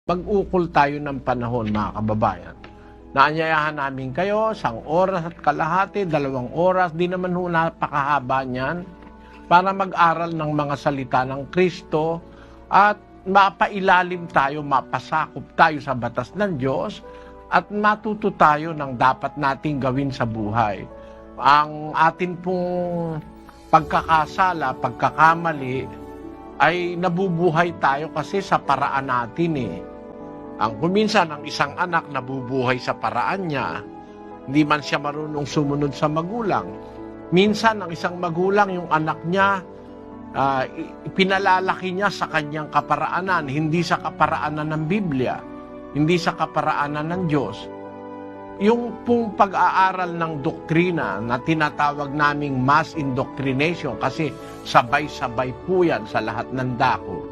Mag-ukol tayo ng panahon, mga kababayan. Naanyayahan namin kayo, 1 oras at kalahati, 2 oras, di naman ho napakahaba niyan, para mag-aral ng mga salita ng Kristo at mapailalim tayo, mapasakop tayo sa batas ng Diyos at matuto tayo ng dapat nating gawin sa buhay. Ang atin pong pagkakasala, pagkakamali, ay nabubuhay tayo kasi sa paraan natin Ang kuminsan, ang isang anak nabubuhay sa paraan niya, hindi man siya marunong sumunod sa magulang. Minsan, ang isang magulang, yung anak niya, pinalalaki niya sa kanyang kaparaanan, hindi sa kaparaanan ng Biblia, hindi sa kaparaanan ng Diyos. Yung pong pag-aaral ng doktrina na tinatawag naming mass indoctrination, kasi sabay-sabay po yan sa lahat ng dako,